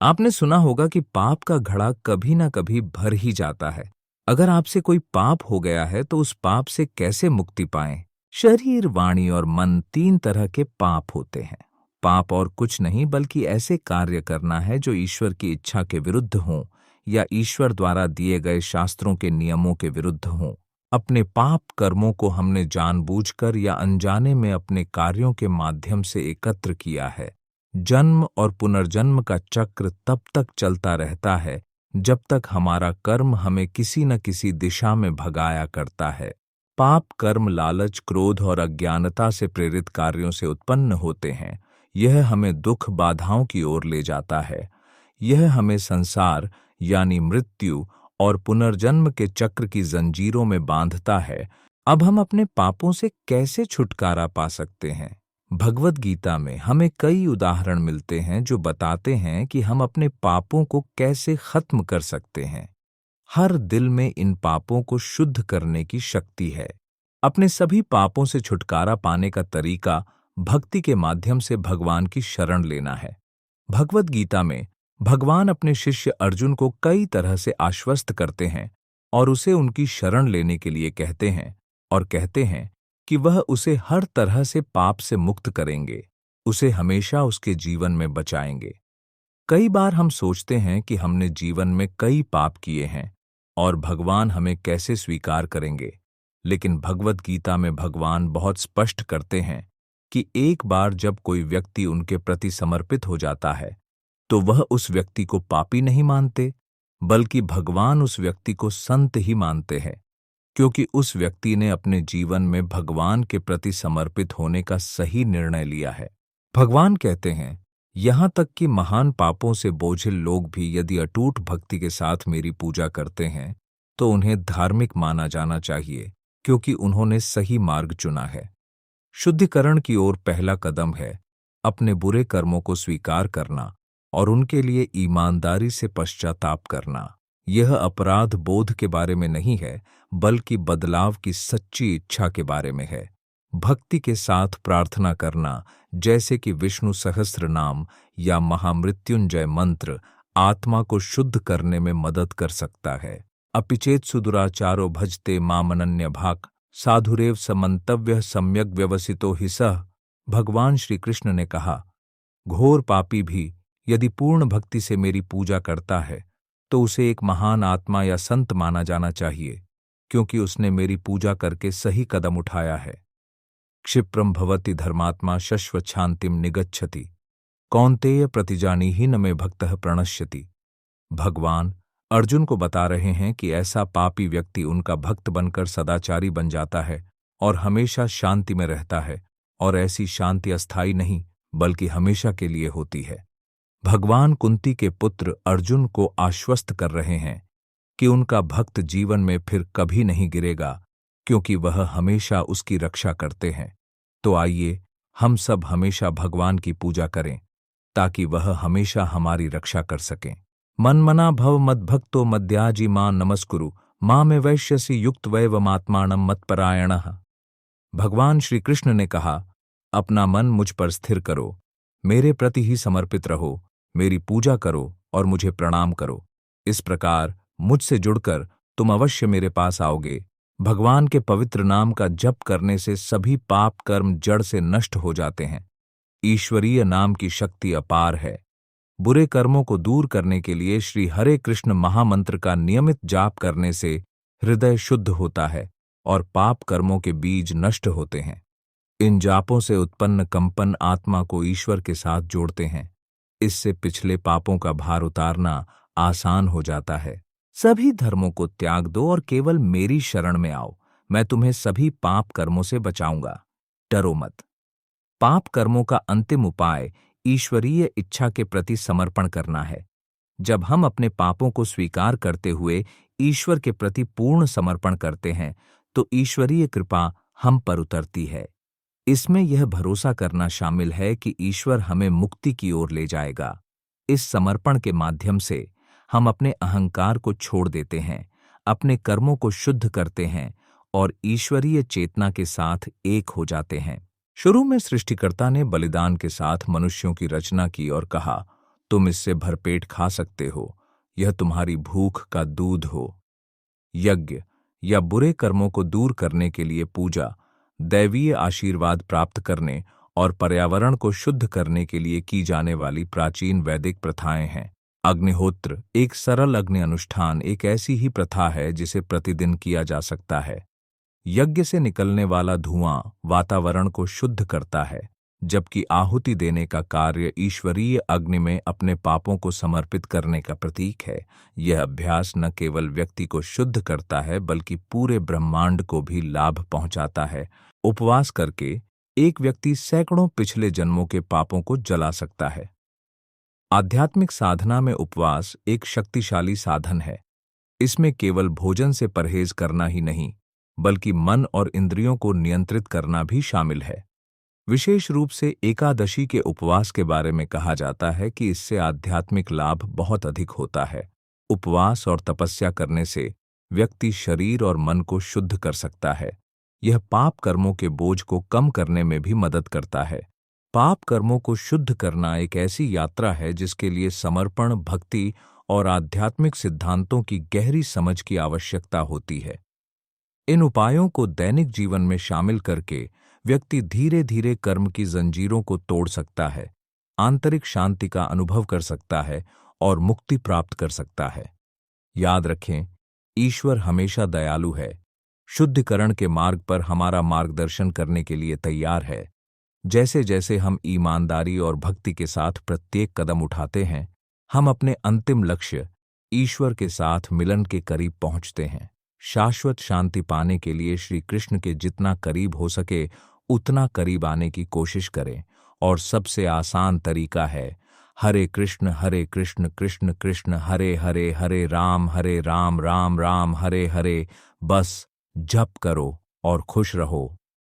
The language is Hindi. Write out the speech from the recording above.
आपने सुना होगा कि पाप का घड़ा कभी ना कभी भर ही जाता है। अगर आपसे कोई पाप हो गया है तो उस पाप से कैसे मुक्ति पाएं? शरीर, वाणी और मन, तीन तरह के पाप होते हैं। पाप और कुछ नहीं बल्कि ऐसे कार्य करना है जो ईश्वर की इच्छा के विरुद्ध हों या ईश्वर द्वारा दिए गए शास्त्रों के नियमों के विरुद्ध हों। अपने पाप कर्मों को हमने जानबूझकर या अनजाने में अपने कार्यों के माध्यम से एकत्र किया है। जन्म और पुनर्जन्म का चक्र तब तक चलता रहता है जब तक हमारा कर्म हमें किसी न किसी दिशा में भगाया करता है। पाप कर्म लालच, क्रोध और अज्ञानता से प्रेरित कार्यों से उत्पन्न होते हैं। यह हमें दुख, बाधाओं की ओर ले जाता है। यह हमें संसार यानी मृत्यु और पुनर्जन्म के चक्र की जंजीरों में बांधता है। अब हम अपने पापों से कैसे छुटकारा पा सकते हैं? भगवद गीता में हमें कई उदाहरण मिलते हैं जो बताते हैं कि हम अपने पापों को कैसे खत्म कर सकते हैं। हर दिल में इन पापों को शुद्ध करने की शक्ति है। अपने सभी पापों से छुटकारा पाने का तरीका भक्ति के माध्यम से भगवान की शरण लेना है। भगवद गीता में भगवान अपने शिष्य अर्जुन को कई तरह से आश्वस्त करते हैं और उसे उनकी शरण लेने के लिए कहते हैं और कहते हैं कि वह उसे हर तरह से पाप से मुक्त करेंगे, उसे हमेशा उसके जीवन में बचाएंगे। कई बार हम सोचते हैं कि हमने जीवन में कई पाप किए हैं और भगवान हमें कैसे स्वीकार करेंगे, लेकिन भगवद गीता में भगवान बहुत स्पष्ट करते हैं कि एक बार जब कोई व्यक्ति उनके प्रति समर्पित हो जाता है तो वह उस व्यक्ति को पापी नहीं मानते, बल्कि भगवान उस व्यक्ति को संत ही मानते हैं, क्योंकि उस व्यक्ति ने अपने जीवन में भगवान के प्रति समर्पित होने का सही निर्णय लिया है। भगवान कहते हैं, यहाँ तक कि महान पापों से बोझिल लोग भी यदि अटूट भक्ति के साथ मेरी पूजा करते हैं तो उन्हें धार्मिक माना जाना चाहिए, क्योंकि उन्होंने सही मार्ग चुना है। शुद्धिकरण की ओर पहला कदम है अपने बुरे कर्मों को स्वीकार करना और उनके लिए ईमानदारी से पश्चाताप करना। यह अपराध बोध के बारे में नहीं है, बल्कि बदलाव की सच्ची इच्छा के बारे में है। भक्ति के साथ प्रार्थना करना, जैसे कि विष्णु सहस्त्र नाम या महामृत्युंजय मंत्र, आत्मा को शुद्ध करने में मदद कर सकता है। अपिचेत सुदुराचारो भजते मामनन्य भाक साधुरेव समन्तव्य सम्यक व्यवसितो हि सः। भगवान श्री कृष्ण ने कहा, घोर पापी भी यदि पूर्ण भक्ति से मेरी पूजा करता है तो उसे एक महान आत्मा या संत माना जाना चाहिए, क्योंकि उसने मेरी पूजा करके सही कदम उठाया है। क्षिप्रम भवति धर्मात्मा शश्वत शांतिम निगच्छति कौन्तेय प्रतिजानी ही न मे भक्तः प्रणश्यति। भगवान अर्जुन को बता रहे हैं कि ऐसा पापी व्यक्ति उनका भक्त बनकर सदाचारी बन जाता है और हमेशा शांति में रहता है, और ऐसी शांति अस्थायी नहीं बल्कि हमेशा के लिए होती है। भगवान कुंती के पुत्र अर्जुन को आश्वस्त कर रहे हैं कि उनका भक्त जीवन में फिर कभी नहीं गिरेगा, क्योंकि वह हमेशा उसकी रक्षा करते हैं। तो आइए हम सब हमेशा भगवान की पूजा करें ताकि वह हमेशा हमारी रक्षा कर सकें। मन्मना भव मद्भक्तो मद्याजी मां नमस्कुरु मां में वैश्यसि युक्त वैवमात्माणं मत्परायणः। भगवान श्री कृष्ण ने कहा, अपना मन मुझ पर स्थिर करो, मेरे प्रति ही समर्पित रहो, मेरी पूजा करो और मुझे प्रणाम करो। इस प्रकार मुझसे जुड़कर तुम अवश्य मेरे पास आओगे। भगवान के पवित्र नाम का जप करने से सभी पाप कर्म जड़ से नष्ट हो जाते हैं। ईश्वरीय नाम की शक्ति अपार है। बुरे कर्मों को दूर करने के लिए श्री हरे कृष्ण महामंत्र का नियमित जाप करने से हृदय शुद्ध होता है और पाप कर्मों के बीज नष्ट होते हैं। इन जापों से उत्पन्न कंपन आत्मा को ईश्वर के साथ जोड़ते हैं। इससे पिछले पापों का भार उतारना आसान हो जाता है। सभी धर्मों को त्याग दो और केवल मेरी शरण में आओ, मैं तुम्हें सभी पाप कर्मों से बचाऊंगा। डरो मत। पाप कर्मों का अंतिम उपाय ईश्वरीय इच्छा के प्रति समर्पण करना है। जब हम अपने पापों को स्वीकार करते हुए ईश्वर के प्रति पूर्ण समर्पण करते हैं तो ईश्वरीय कृपा हम पर उतरती है। इसमें यह भरोसा करना शामिल है कि ईश्वर हमें मुक्ति की ओर ले जाएगा। इस समर्पण के माध्यम से हम अपने अहंकार को छोड़ देते हैं, अपने कर्मों को शुद्ध करते हैं और ईश्वरीय चेतना के साथ एक हो जाते हैं। शुरू में सृष्टिकर्ता ने बलिदान के साथ मनुष्यों की रचना की और कहा, तुम इससे भरपेट खा सकते हो, यह तुम्हारी भूख का दूध हो। यज्ञ या बुरे कर्मों को दूर करने के लिए पूजा, दैवीय आशीर्वाद प्राप्त करने और पर्यावरण को शुद्ध करने के लिए की जाने वाली प्राचीन वैदिक प्रथाएं हैं। अग्निहोत्र, एक सरल अग्नि अनुष्ठान, एक ऐसी ही प्रथा है जिसे प्रतिदिन किया जा सकता है। यज्ञ से निकलने वाला धुआं वातावरण को शुद्ध करता है, जबकि आहुति देने का कार्य ईश्वरीय अग्नि में अपने पापों को समर्पित करने का प्रतीक है। यह अभ्यास न केवल व्यक्ति को शुद्ध करता है बल्कि पूरे ब्रह्मांड को भी लाभ पहुंचाता है। उपवास करके एक व्यक्ति सैकड़ों पिछले जन्मों के पापों को जला सकता है। आध्यात्मिक साधना में उपवास एक शक्तिशाली साधन है। इसमें केवल भोजन से परहेज करना ही नहीं, बल्कि मन और इंद्रियों को नियंत्रित करना भी शामिल है। विशेष रूप से एकादशी के उपवास के बारे में कहा जाता है कि इससे आध्यात्मिक लाभ बहुत अधिक होता है। उपवास और तपस्या करने से व्यक्ति शरीर और मन को शुद्ध कर सकता है। यह पाप कर्मों के बोझ को कम करने में भी मदद करता है। पाप कर्मों को शुद्ध करना एक ऐसी यात्रा है जिसके लिए समर्पण, भक्ति और आध्यात्मिक सिद्धांतों की गहरी समझ की आवश्यकता होती है। इन उपायों को दैनिक जीवन में शामिल करके व्यक्ति धीरे धीरे कर्म की जंजीरों को तोड़ सकता है, आंतरिक शांति का अनुभव कर सकता है और मुक्ति प्राप्त कर सकता है। याद रखें, ईश्वर हमेशा दयालु है, शुद्धिकरण के मार्ग पर हमारा मार्गदर्शन करने के लिए तैयार है। जैसे जैसे हम ईमानदारी और भक्ति के साथ प्रत्येक कदम उठाते हैं, हम अपने अंतिम लक्ष्य ईश्वर के साथ मिलन के करीब पहुंचते हैं। शाश्वत शांति पाने के लिए श्री कृष्ण के जितना करीब हो सके उतना करीब आने की कोशिश करें, और सबसे आसान तरीका है हरे कृष्ण कृष्ण कृष्ण हरे हरे, हरे राम राम राम हरे हरे। बस जप करो और खुश रहो।